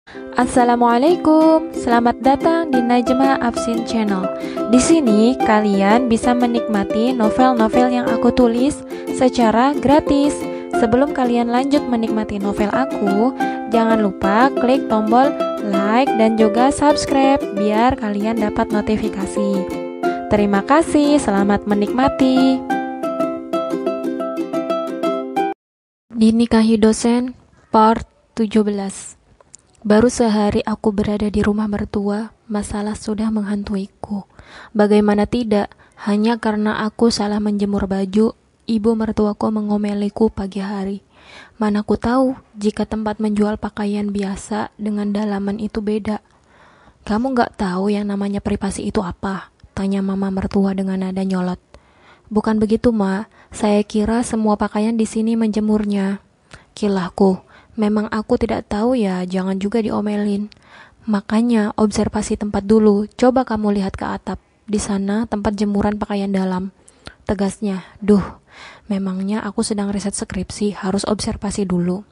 Assalamualaikum, selamat datang di Najma Afsin Channel. Di sini kalian bisa menikmati novel-novel yang aku tulis secara gratis. Sebelum kalian lanjut menikmati novel aku, jangan lupa klik tombol like dan juga subscribe biar kalian dapat notifikasi. Terima kasih, selamat menikmati. Dinikahi dosen, part 17. Baru sehari aku berada di rumah mertua, masalah sudah menghantuiku. Bagaimana tidak, hanya karena aku salah menjemur baju, ibu mertuaku mengomeliku pagi hari. Mana ku tahu jika tempat menjual pakaian biasa dengan dalaman itu beda. Kamu gak tahu yang namanya privasi itu apa? Tanya mama mertua dengan nada nyolot. Bukan begitu, Ma. Saya kira semua pakaian di sini menjemurnya. Kilahku. Memang aku tidak tahu ya, jangan juga diomelin. Makanya observasi tempat dulu, coba kamu lihat ke atap. Di sana tempat jemuran pakaian dalam. Tegasnya, memangnya aku sedang riset skripsi, harus observasi dulu.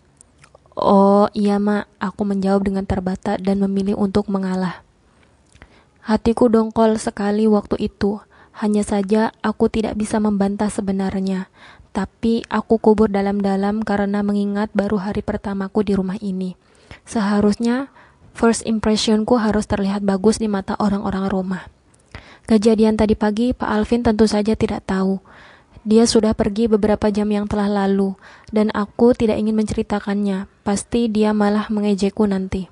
Oh iya Mak, aku menjawab dengan terbata dan memilih untuk mengalah. Hatiku dongkol sekali waktu itu. Hanya saja aku tidak bisa membantah sebenarnya. Tapi aku kubur dalam-dalam karena mengingat baru hari pertamaku di rumah ini. Seharusnya first impressionku harus terlihat bagus di mata orang-orang rumah. Kejadian tadi pagi Pak Alvin tentu saja tidak tahu. Dia sudah pergi beberapa jam yang telah lalu, dan aku tidak ingin menceritakannya. Pasti dia malah mengejekku nanti.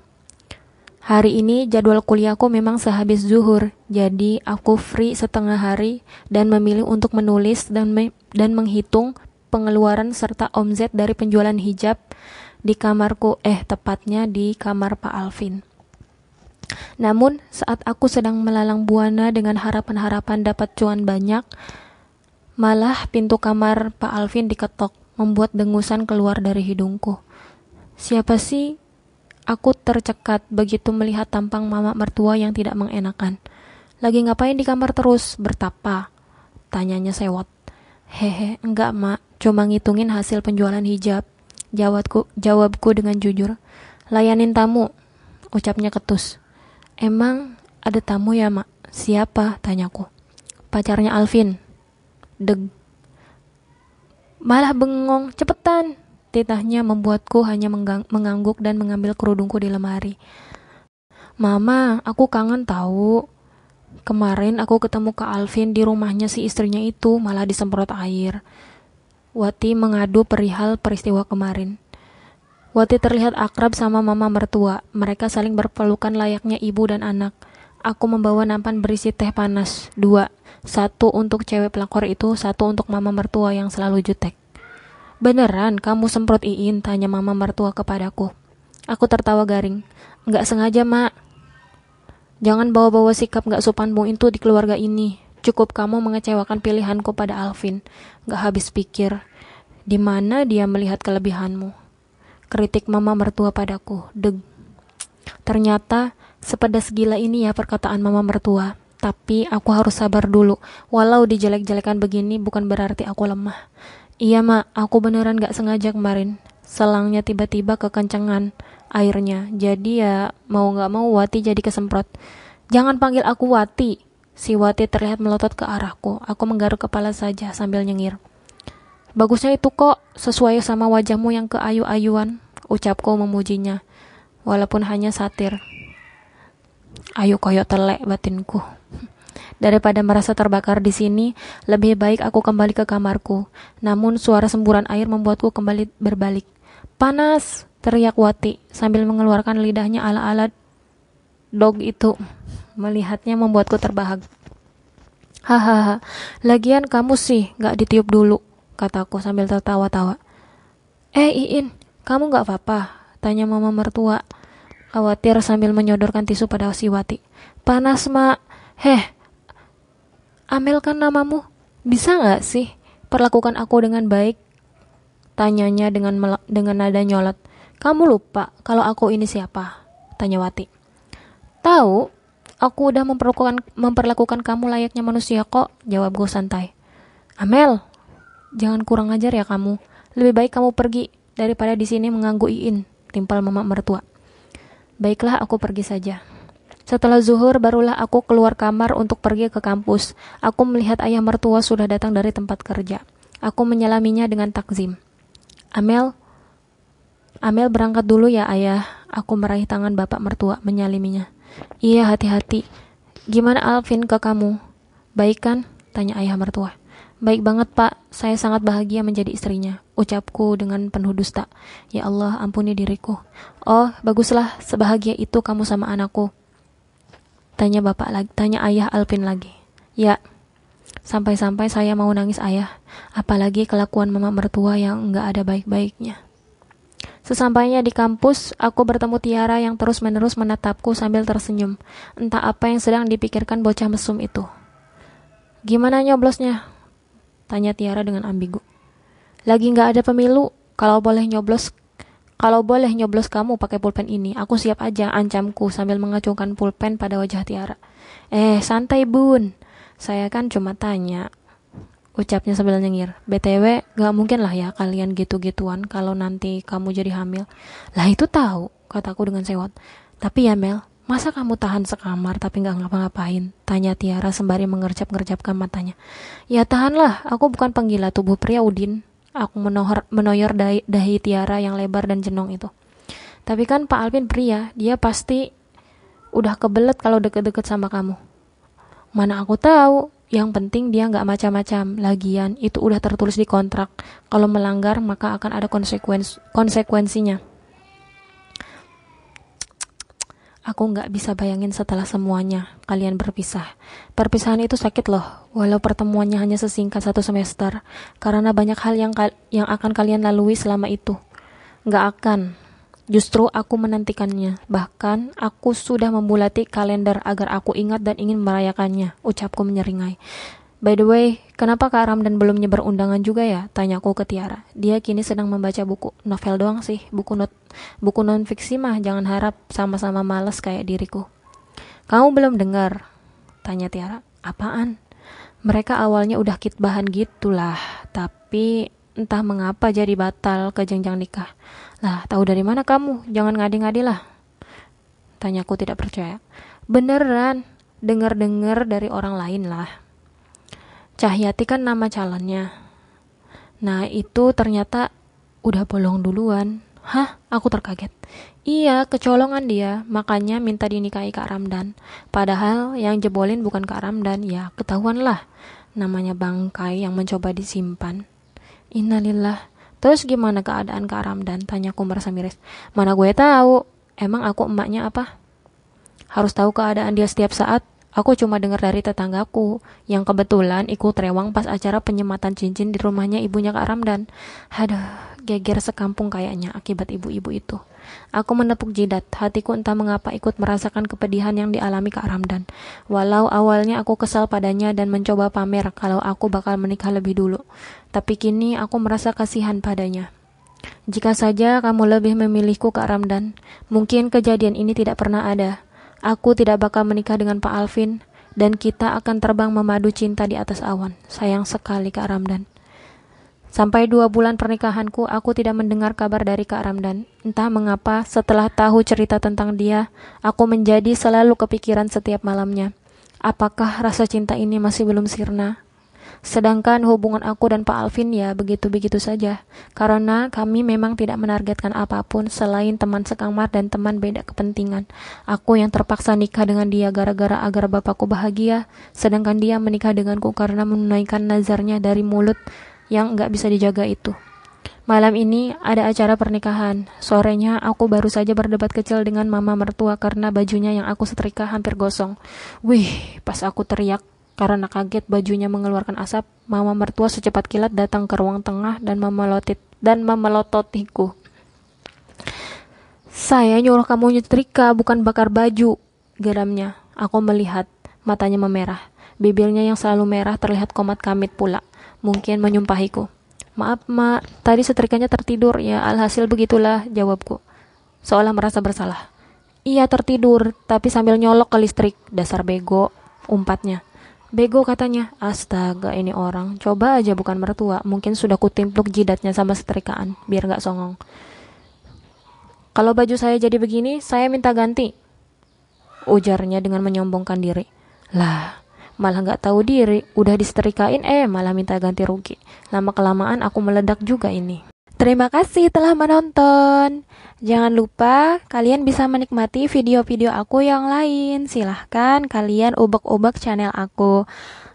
Hari ini jadwal kuliahku memang sehabis zuhur, jadi aku free setengah hari dan memilih untuk menulis dan menghitung pengeluaran serta omzet dari penjualan hijab di kamarku, tepatnya di kamar Pak Alvin. Namun, saat aku sedang melalang buana dengan harapan-harapan dapat cuan banyak, malah pintu kamar Pak Alvin diketok, membuat dengusan keluar dari hidungku. Siapa sih? Aku tercekat begitu melihat tampang mama mertua yang tidak mengenakan. Lagi ngapain di kamar terus? Bertapa? Tanyanya sewot. Hehe, enggak Mak, cuma ngitungin hasil penjualan hijab. Jawabku dengan jujur. Layanin tamu, ucapnya ketus. Emang ada tamu ya Mak? Siapa? Tanyaku. Pacarnya Alvin. Deg. Malah bengong, cepetan. Titahnya membuatku hanya mengangguk dan mengambil kerudungku di lemari. Mama, aku kangen tahu. Kemarin aku ketemu Kak Alvin di rumahnya si istrinya itu, malah disemprot air. Wati mengadu perihal peristiwa kemarin. Wati terlihat akrab sama mama mertua. Mereka saling berpelukan layaknya ibu dan anak. Aku membawa nampan berisi teh panas, 2. 1 untuk cewek pelakor itu, 1 untuk mama mertua yang selalu jutek. Beneran kamu semprot Iin? Tanya mama mertua kepadaku. Aku tertawa garing. Enggak sengaja Mak. Jangan bawa-bawa sikap gak sopanmu itu di keluarga ini. Cukup kamu mengecewakan pilihanku pada Alvin. Gak habis pikir. Di mana dia melihat kelebihanmu? Kritik mama mertua padaku. Deg. Ternyata sepedas gila ini ya perkataan mama mertua. Tapi aku harus sabar dulu. Walau dijelek-jelekan begini bukan berarti aku lemah. Iya Mak, aku beneran gak sengaja kemarin. Selangnya tiba-tiba kekencangan airnya. Jadi ya mau gak mau Wati jadi kesemprot. Jangan panggil aku Wati. Si Wati terlihat melotot ke arahku. Aku menggaruk kepala saja sambil nyengir. Bagusnya itu kok, sesuai sama wajahmu yang keayu-ayuan, ucapku memujinya. Walaupun hanya satir. Ayu koyok telek batinku. Daripada merasa terbakar di sini, lebih baik aku kembali ke kamarku. Namun suara semburan air membuatku kembali berbalik. Panas, teriak Wati sambil mengeluarkan lidahnya ala-ala dog itu. Melihatnya membuatku terbahak. Hahaha, lagian kamu sih gak ditiup dulu, kataku sambil tertawa-tawa. Iin, kamu gak apa-apa? Tanya mama mertua, khawatir sambil menyodorkan tisu pada si Wati. Panas Mak. Amel kan namamu, bisa gak sih perlakukan aku dengan baik? Tanyanya dengan nada nyolot. Kamu lupa kalau aku ini siapa? Tanya Wati. Tahu, aku udah memperlakukan kamu layaknya manusia kok, jawabku santai. Amel, jangan kurang ajar ya kamu. Lebih baik kamu pergi daripada di sini mengganggu Iin, timpal mama mertua. Baiklah, aku pergi saja. Setelah zuhur, barulah aku keluar kamar untuk pergi ke kampus. Aku melihat ayah mertua sudah datang dari tempat kerja. Aku menyelaminya dengan takzim. Amel, Amel berangkat dulu ya ayah. Aku meraih tangan bapak mertua, menyaliminya. Iya, hati-hati. Gimana Alvin ke kamu? Baik kan? Tanya ayah mertua. Baik banget pak, saya sangat bahagia menjadi istrinya, ucapku dengan penuh dusta. Ya Allah, ampuni diriku. Oh, baguslah, sebahagia itu kamu sama anakku. Tanya ayah Alvin lagi. Ya, sampai-sampai saya mau nangis ayah. Apalagi kelakuan mama mertua yang enggak ada baik-baiknya. Sesampainya di kampus, aku bertemu Tiara yang terus-menerus menatapku sambil tersenyum. Entah apa yang sedang dipikirkan bocah mesum itu. Gimana nyoblosnya? Tanya Tiara dengan ambigu. Lagi enggak ada pemilu. Kalau boleh nyoblos kamu pakai pulpen ini, aku siap aja, ancamku sambil mengacungkan pulpen pada wajah Tiara. Santai bun, saya kan cuma tanya, ucapnya sambil nyengir. BTW, gak mungkin lah ya kalian gitu-gituan kalau nanti kamu jadi hamil. Lah itu tahu, kataku dengan sewot. Tapi ya Mel, masa kamu tahan sekamar tapi gak ngapa-ngapain? Tanya Tiara sembari mengerjap-ngerjapkan matanya. Ya tahanlah, aku bukan penggila tubuh pria Udin. Aku menoyor dahi Tiara yang lebar dan jenong itu. Tapi kan Pak Alvin pria, dia pasti udah kebelet kalau deket-deket sama kamu. Mana aku tahu, yang penting dia nggak macam-macam. Lagian itu udah tertulis di kontrak. Kalau melanggar maka akan ada konsekuensinya. Aku nggak bisa bayangin setelah semuanya kalian berpisah. Perpisahan itu sakit loh, walau pertemuannya hanya sesingkat 1 semester, karena banyak hal yang akan kalian lalui selama itu. Nggak akan. Justru aku menantikannya. Bahkan aku sudah membulati kalender agar aku ingat dan ingin merayakannya, ucapku menyeringai. By the way, kenapa Kak Ramdan belum nyebar undangan juga ya? Tanyaku ke Tiara. Dia kini sedang membaca buku. Novel doang sih, buku non-fiksi mah jangan harap sama-sama males kayak diriku. Kamu belum dengar? Tanya Tiara. Apaan? Mereka awalnya udah kitbahan gitulah, tapi entah mengapa jadi batal ke jenjang nikah. Lah, tahu dari mana kamu? Jangan ngadi-ngadi lah. Tanyaku tidak percaya. Beneran, dengar-dengar dari orang lain lah. Cahyati kan nama calonnya. Nah itu ternyata udah bolong duluan. Hah? Aku terkaget. Iya, kecolongan dia, makanya minta dinikahi Kak Ramdan. Padahal yang jebolin bukan Kak Ramdan, ya ketahuan lah. Namanya bangkai yang mencoba disimpan. Innalillah. Terus gimana keadaan Kak Ramdan? Tanyaku merasa miris. Mana gue tahu? Emang aku emaknya apa? Harus tahu keadaan dia setiap saat. Aku cuma dengar dari tetanggaku, yang kebetulan ikut rewang pas acara penyematan cincin di rumahnya ibunya Kak Ramdan. Aduh, geger sekampung kayaknya akibat ibu-ibu itu. Aku menepuk jidat, hatiku entah mengapa ikut merasakan kepedihan yang dialami Kak Ramdan. Walau awalnya aku kesal padanya dan mencoba pamer kalau aku bakal menikah lebih dulu. Tapi kini aku merasa kasihan padanya. Jika saja kamu lebih memilihku Kak Ramdan, mungkin kejadian ini tidak pernah ada. Aku tidak bakal menikah dengan Pak Alvin, dan kita akan terbang memadu cinta di atas awan. Sayang sekali Kak Ramdan. Sampai 2 bulan pernikahanku, aku tidak mendengar kabar dari Kak Ramdan. Entah mengapa, setelah tahu cerita tentang dia, aku menjadi selalu kepikiran setiap malamnya. Apakah rasa cinta ini masih belum sirna? Sedangkan hubungan aku dan Pak Alvin ya begitu-begitu saja. Karena kami memang tidak menargetkan apapun selain teman sekamar dan teman beda kepentingan. Aku yang terpaksa nikah dengan dia gara-gara agar bapakku bahagia, sedangkan dia menikah denganku karena menunaikan nazarnya dari mulut yang gak bisa dijaga itu. Malam ini ada acara pernikahan. Sorenya aku baru saja berdebat kecil dengan mama mertua karena bajunya yang aku setrika hampir gosong. Wih, pas aku teriak karena kaget bajunya mengeluarkan asap, mama mertua secepat kilat datang ke ruang tengah dan memelototiku. Saya nyuruh kamu nyetrika, bukan bakar baju, geramnya. Aku melihat, matanya memerah. Bibirnya yang selalu merah terlihat komat kamit pula. Mungkin menyumpahiku. Maaf, Mak, tadi setrikanya tertidur. Ya, alhasil begitulah, jawabku. Seolah merasa bersalah. Iya, tertidur, tapi sambil nyolok ke listrik. Dasar bego, umpatnya. Bego katanya. Astaga, ini orang. Coba aja bukan mertua. Mungkin sudah kutimpluk jidatnya sama setrikaan, biar gak songong. Kalau baju saya jadi begini, saya minta ganti, ujarnya dengan menyombongkan diri. Lah, malah nggak tahu diri, udah disetrikain malah minta ganti rugi. Lama-kelamaan aku meledak juga ini. Terima kasih telah menonton. Jangan lupa kalian bisa menikmati video-video aku yang lain. Silahkan kalian ubek-ubek channel aku.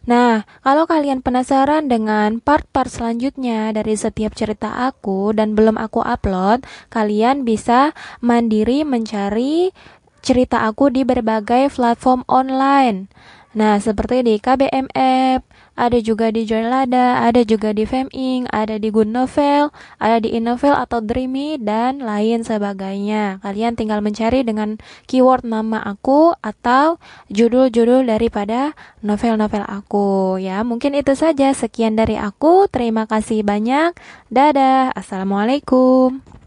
Nah, kalau kalian penasaran dengan part-part selanjutnya dari setiap cerita aku dan belum aku upload, kalian bisa mandiri mencari cerita aku di berbagai platform online. Nah, seperti di KBM App, ada juga di Joylada, ada juga di Femink, ada di Good Novel, ada di InNovel atau Dreamy, dan lain sebagainya. Kalian tinggal mencari dengan keyword nama aku atau judul-judul daripada novel-novel aku. Ya, mungkin itu saja. Sekian dari aku. Terima kasih banyak. Dadah. Assalamualaikum.